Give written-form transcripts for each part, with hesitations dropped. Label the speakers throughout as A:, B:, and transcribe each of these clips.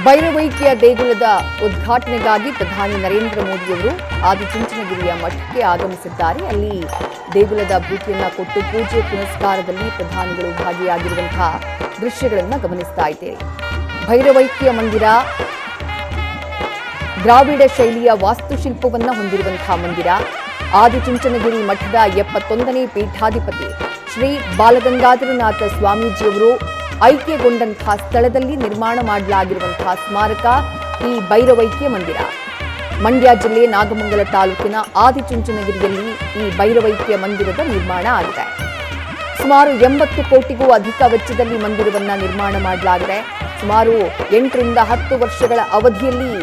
A: ಭೈರವೈಕ್ಯ ದೇಗುಲದ ಉದ್ಘಾಟನೆಗಾಗಿ ಪ್ರಧಾನಿ ನರೇಂದ್ರ ಮೋದಿಯವರು ಆದಿಚುಂಚನಗಿರಿಯ ಮಠಕ್ಕೆ ಆಗಮಿಸಿದ್ದಾರೆ. ಅಲ್ಲಿ ದೇಗುಲದ ಭೇಟಿಯನ್ನ ಕೊಟ್ಟು ಪೂಜೆ ಪುನಸ್ಕಾರದಲ್ಲಿ ಪ್ರಧಾನಿಗಳು ಭಾಗಿಯಾಗಿರುವಂತಹ ದೃಶ್ಯಗಳನ್ನು ಗಮನಿಸ್ತಾ ಇದ್ದೇವೆ. ಭೈರವೈಕ್ಯ ಮಂದಿರ ದ್ರಾವಿಡ ಶೈಲಿಯ ವಾಸ್ತುಶಿಲ್ಪವನ್ನು ಹೊಂದಿರುವಂತಹ ಮಂದಿರ. ಆದಿಚುಂಚನಗಿರಿ ಮಠದ 71ನೇ ಪೀಠಾಧಿಪತಿ ಶ್ರೀ ಬಾಲಗಂಗಾಧರನಾಥ ಸ್ವಾಮೀಜಿಯವರು ಐಕ್ಯಗೊಂಡಂತಹ ಸ್ಥಳದಲ್ಲಿ ನಿರ್ಮಾಣ ಮಾಡಲಾಗಿರುವಂತಹ ಸ್ಮಾರಕ ಈ ಭೈರವೈಕ್ಯ ಮಂದಿರ. ಮಂಡ್ಯ ಜಿಲ್ಲೆ ನಾಗಮಂಗಲ ತಾಲೂಕಿನ ಆದಿಚುಂಚನಗಿರಿಯಲ್ಲಿ ಈ ಭೈರವೈಕ್ಯ ಮಂದಿರದ ನಿರ್ಮಾಣ ಆಗಿದೆ. ಸುಮಾರು 80 ಕೋಟಿಗೂ ಅಧಿಕ ವೆಚ್ಚದಲ್ಲಿ ಮಂದಿರವನ್ನ ನಿರ್ಮಾಣ ಮಾಡಲಾಗಿದೆ. ಸುಮಾರು 8 ರಿಂದ 10 ವರ್ಷಗಳ ಅವಧಿಯಲ್ಲಿ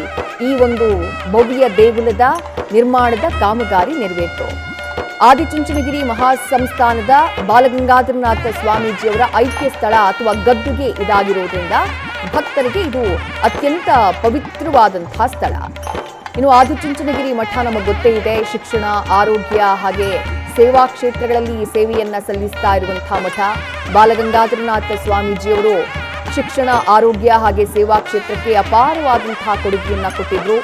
A: ಈ ಒಂದು ಭವ್ಯ ದೇಗುಲದ ನಿರ್ಮಾಣದ ಕಾಮಗಾರಿ ನೆರವೇರಿತು. ಆದಿಚುಂಚನಗಿರಿ ಮಹಾಸಂಸ್ಥಾನದ ಬಾಲಗಂಗಾಧರನಾಥ ಸ್ವಾಮೀಜಿಯವರ ಐಕ್ಯ ಸ್ಥಳ ಅಥವಾ ಗದ್ದುಗೆ ಇದಾಗಿರುವುದರಿಂದ ಭಕ್ತರಿಗೆ ಇದು ಅತ್ಯಂತ ಪವಿತ್ರವಾದಂತಹ ಸ್ಥಳ. ಇನ್ನು ಆದಿಚುಂಚನಗಿರಿ ಮಠ ನಮಗೆ ಗೊತ್ತೇ ಇದೆ, ಶಿಕ್ಷಣ, ಆರೋಗ್ಯ ಹಾಗೆ ಸೇವಾ ಕ್ಷೇತ್ರಗಳಲ್ಲಿ ಸೇವೆಯನ್ನ ಸಲ್ಲಿಸ್ತಾ ಇರುವಂತಹ ಮಠ. ಬಾಲಗಂಗಾಧರನಾಥ ಸ್ವಾಮೀಜಿಯವರು ಶಿಕ್ಷಣ, ಆರೋಗ್ಯ ಹಾಗೆ ಸೇವಾ ಕ್ಷೇತ್ರಕ್ಕೆ ಅಪಾರವಾದಂತಹ ಕೊಡುಗೆಯನ್ನ ಕೊಟ್ಟಿದ್ರು.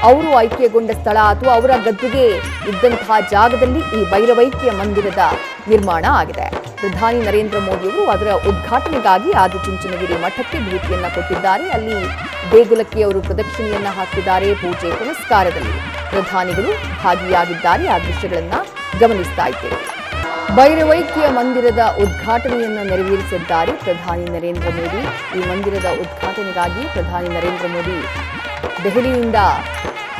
A: ಅವರು ಐಕ್ಯಗೊಂಡ ಸ್ಥಳ ಅಥವಾ ಅವರ ಗದ್ದುಗೆ ಇದ್ದಂತಹ ಜಾಗದಲ್ಲಿ ಈ ಭೈರವೈಕ್ಯ ಮಂದಿರದ ನಿರ್ಮಾಣ ಆಗಿದೆ. ಪ್ರಧಾನಿ ನರೇಂದ್ರ ಮೋದಿಯವರು ಅದರ ಉದ್ಘಾಟನೆಗಾಗಿ ಆದಿಚುಂಚನಗಿರಿ ಮಠಕ್ಕೆ ಭೇಟಿಯನ್ನ ಕೊಟ್ಟಿದ್ದಾರೆ. ಅಲ್ಲಿ ದೇಗುಲಕ್ಕೆ ಅವರು ಪ್ರದಕ್ಷಿಣೆಯನ್ನ ಹಾಕಿದ್ದಾರೆ. ಪೂಜೆ ಪುನಸ್ಕಾರದಲ್ಲಿ ಪ್ರಧಾನಿಗಳು ಭಾಗಿಯಾಗಿದ್ದಾರೆ. ಆ ದೃಶ್ಯಗಳನ್ನ ಗಮನಿಸ್ತಾ ಇದ್ದೇವೆ. ಭೈರವೈಕ್ಯ ಮಂದಿರದ ಉದ್ಘಾಟನೆಯನ್ನು ನೆರವೇರಿಸಿದ್ದಾರೆ ಪ್ರಧಾನಿ ನರೇಂದ್ರ ಮೋದಿ. ಈ ಮಂದಿರದ ಉದ್ಘಾಟನೆಗಾಗಿ ಪ್ರಧಾನಿ ನರೇಂದ್ರ ಮೋದಿ ದೆಹಲಿಯಿಂದ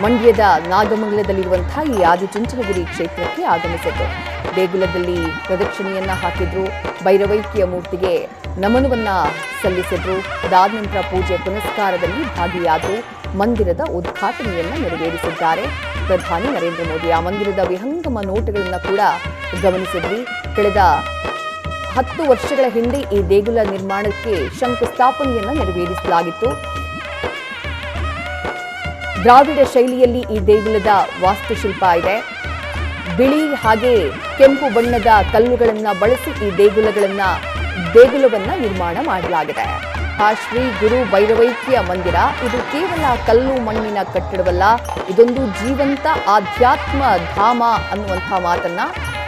A: ಮಂಡ್ಯದ ನಾಗಮಂಗಲದಲ್ಲಿರುವಂತಹ ಈ ಆದಿಚುಂಚನಗಿರಿ ಕ್ಷೇತ್ರಕ್ಕೆ ಆಗಮಿಸಿದ್ರು. ದೇಗುಲದಲ್ಲಿ ಪ್ರದಕ್ಷಿಣೆಯನ್ನ ಹಾಕಿದ್ರು. ಭೈರವೈಕ್ಯ ಮೂರ್ತಿಗೆ ನಮನವನ್ನ ಸಲ್ಲಿಸಿದ್ರು. ಅದಾದ ನಂತರ ಪೂಜೆ ಪುನಸ್ಕಾರದಲ್ಲಿ ಭಾಗಿಯಾದರು. ಮಂದಿರದ ಉದ್ಘಾಟನೆಯನ್ನ ನೆರವೇರಿಸಿದ್ದಾರೆ ಪ್ರಧಾನಿ ನರೇಂದ್ರ ಮೋದಿ. ಆ ಮಂದಿರದ ವಿಹಂಗಮ ನೋಟಗಳನ್ನು ಕೂಡ ಗಮನಿಸಿದ್ವಿ. ಕಳೆದ 10 ವರ್ಷಗಳ ಹಿಂದೆ ಈ ದೇಗುಲ ನಿರ್ಮಾಣಕ್ಕೆ ಶಂಕುಸ್ಥಾಪನೆಯನ್ನ ನೆರವೇರಿಸಲಾಗಿತ್ತು. ದ್ರಾವಿಡ ಶೈಲಿಯಲ್ಲಿ ಈ ದೇಗುಲದ ವಾಸ್ತುಶಿಲ್ಪ ಇದೆ. ಬಿಳಿ ಹಾಗೆ ಕೆಂಪು ಬಣ್ಣದ ಕಲ್ಲುಗಳನ್ನು ಬಳಸಿ ಈ ದೇಗುಲವನ್ನ ನಿರ್ಮಾಣ ಮಾಡಲಾಗಿದೆ. ಆ ಶ್ರೀ ಗುರು ಭೈರವೈಕ್ಯ ಮಂದಿರ ಇದು ಕೇವಲ ಕಲ್ಲು ಮಣ್ಣಿನ ಕಟ್ಟಡವಲ್ಲ, ಇದೊಂದು ಜೀವಂತ ಆಧ್ಯಾತ್ಮ ಧಾಮ ಅನ್ನುವಂತಹ ಮಾತನ್ನ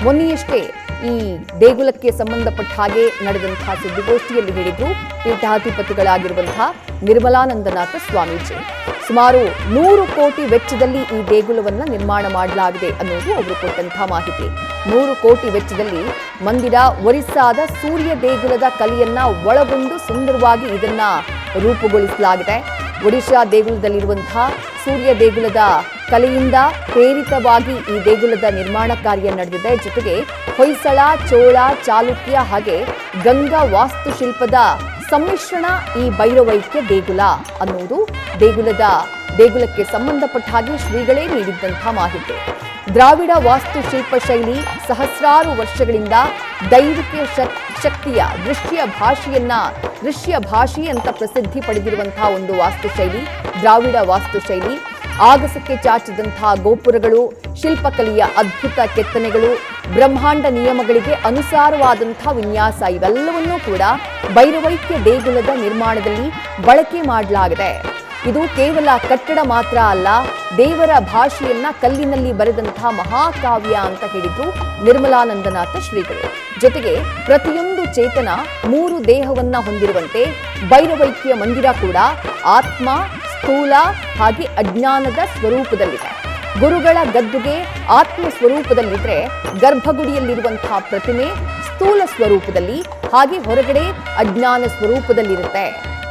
A: ಮೊನ್ನೆಯಷ್ಟೇ ಈ ದೇಗುಲಕ್ಕೆ ಸಂಬಂಧಪಟ್ಟ ಹಾಗೆ ನಡೆದಂತಹ ಸುದ್ದಿಗೋಷ್ಠಿಯಲ್ಲಿ ಹೇಳಿದ್ರು ಪೀಠಾಧಿಪತಿಗಳಾಗಿರುವಂತಹ ನಿರ್ಮಲಾನಂದನಾಥ ಸ್ವಾಮೀಜಿ. ಸುಮಾರು 100 ಕೋಟಿ ವೆಚ್ಚದಲ್ಲಿ ಈ ದೇಗುಲವನ್ನ ನಿರ್ಮಾಣ ಮಾಡಲಾಗಿದೆ ಅನ್ನೋದು ಅವರು ಕೊಟ್ಟಂತಹ ಮಾಹಿತಿ. 100 ಕೋಟಿ ವೆಚ್ಚದಲ್ಲಿ ಮಂದಿರ ಒರಿಸ್ಸಾದ ಸೂರ್ಯ ದೇಗುಲದ ಕಲೆಯನ್ನ ಒಳಗೊಂಡು ಸುಂದರವಾಗಿ ಇದನ್ನ ರೂಪುಗೊಳಿಸಲಾಗಿದೆ. ಒಡಿಶಾ ದೇಗುಲದಲ್ಲಿರುವಂತಹ ಸೂರ್ಯ ದೇಗುಲದ ಕಲೆಯಿಂದ ಪ್ರೇರಿತವಾಗಿ ಈ ದೇಗುಲದ ನಿರ್ಮಾಣ ಕಾರ್ಯ ನಡೆದಿದೆ. ಜೊತೆಗೆ ಹೊಯ್ಸಳ, ಚೋಳ, ಚಾಲುಕ್ಯ ಹಾಗೆ ಗಂಗಾ ವಾಸ್ತುಶಿಲ್ಪದ ಸಮ್ಮಿಶ್ರಣ ಈ ಭೈರವೈಕ್ಯ ದೇಗುಲ ಅನ್ನುವುದು ದೇಗುಲಕ್ಕೆ ಸಂಬಂಧಪಟ್ಟ ಹಾಗೆ ಶ್ರೀಗಳೇ ನೀಡಿದ್ದಂತಹ ಮಾಹಿತಿ. ದ್ರಾವಿಡ ವಾಸ್ತುಶಿಲ್ಪ ಶೈಲಿ ಸಹಸ್ರಾರು ವರ್ಷಗಳಿಂದ ದೈವಿಕ ಶಕ್ತಿಯ ದೃಶ್ಯ ಭಾಷೆ ಅಂತ ಪ್ರಸಿದ್ಧಿ ಪಡೆದಿರುವಂತಹ ಒಂದು ವಾಸ್ತುಶೈಲಿ ದ್ರಾವಿಡ ವಾಸ್ತುಶೈಲಿ. ಆಗಸಕ್ಕೆ ಚಾಚಿದಂತಹ ಗೋಪುರಗಳು, ಶಿಲ್ಪಕಲೆಯ ಅದ್ಭುತ ಕೆತ್ತನೆಗಳು, ಬ್ರಹ್ಮಾಂಡ ನಿಯಮಗಳಿಗೆ ಅನುಸಾರವಾದಂತಹ ವಿನ್ಯಾಸ ಇವೆಲ್ಲವನ್ನೂ ಕೂಡ ಭೈರವೈಕ್ಯ ದೇಗುಲದ ನಿರ್ಮಾಣದಲ್ಲಿ ಬಳಕೆ ಮಾಡಲಾಗಿದೆ. ಇದು ಕೇವಲ ಕಟ್ಟಡ ಮಾತ್ರ ಅಲ್ಲ, ದೇವರ ಭಾಷೆಯನ್ನ ಕಲ್ಲಿನಲ್ಲಿ ಬರೆದಂತಹ ಮಹಾಕಾವ್ಯ ಅಂತ ಹೇಳಿದ್ರು ನಿರ್ಮಲಾನಂದನಾಥ ಶ್ರೀಗಳು. ಜೊತೆಗೆ ಪ್ರತಿಯೊಂದು ಚೇತನ 3 ದೇಹವನ್ನ ಹೊಂದಿರುವಂತೆ ಭೈರವೈಕ್ಯ ಮಂದಿರ ಕೂಡ ಆತ್ಮ, ಸ್ಥೂಲ ಹಾಗೆ ಅಜ್ಞಾನದ ಸ್ವರೂಪದಲ್ಲಿದೆ. ಗುರುಗಳ ಗದ್ದುಗೆ ಆತ್ಮ ಸ್ವರೂಪದಲ್ಲಿದ್ರೆ ಗರ್ಭಗುಡಿಯಲ್ಲಿರುವಂತಹ ಪ್ರತಿಮೆ ಸ್ಥೂಲ ಸ್ವರೂಪದಲ್ಲಿ ಹಾಗೆ ಹೊರಗಡೆ ಅಜ್ಞಾನ ಸ್ವರೂಪದಲ್ಲಿರುತ್ತೆ.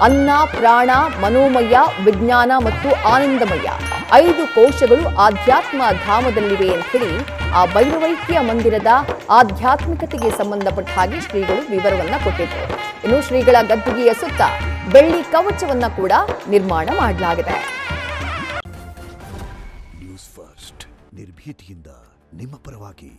A: ಅನ್ನ, ಪ್ರಾಣ, ಮನೋಮಯ, ವಿಜ್ಞಾನ ಮತ್ತು ಆನಂದಮಯ 5 ಕೋಶಗಳು ಆಧ್ಯಾತ್ಮ ಧಾಮದಲ್ಲಿವೆ ಅಂತ ಹೇಳಿ ಆ ಭೈರವೈಕ್ಯ ಮಂದಿರದ ಆಧ್ಯಾತ್ಮಿಕತೆಗೆ ಸಂಬಂಧಪಟ್ಟ ಹಾಗೆ ಶ್ರೀಗಳು ವಿವರವನ್ನ ಕೊಟ್ಟಿದ್ರು. ಇನ್ನು ಶ್ರೀಗಳ ಗದ್ದುಗೆಯ ಸುತ್ತ ಬೆಳ್ಳಿ ಕವಚವನ್ನ ಕೂಡ ನಿರ್ಮಾಣ ಮಾಡಲಾಗಿದೆ.
B: ನ್ಯೂಸ್ ಫಸ್ಟ್ ನಿರ್ಭೀತಿಯಿಂದ ನಿಮ್ಮ ಪರವಾಗಿ.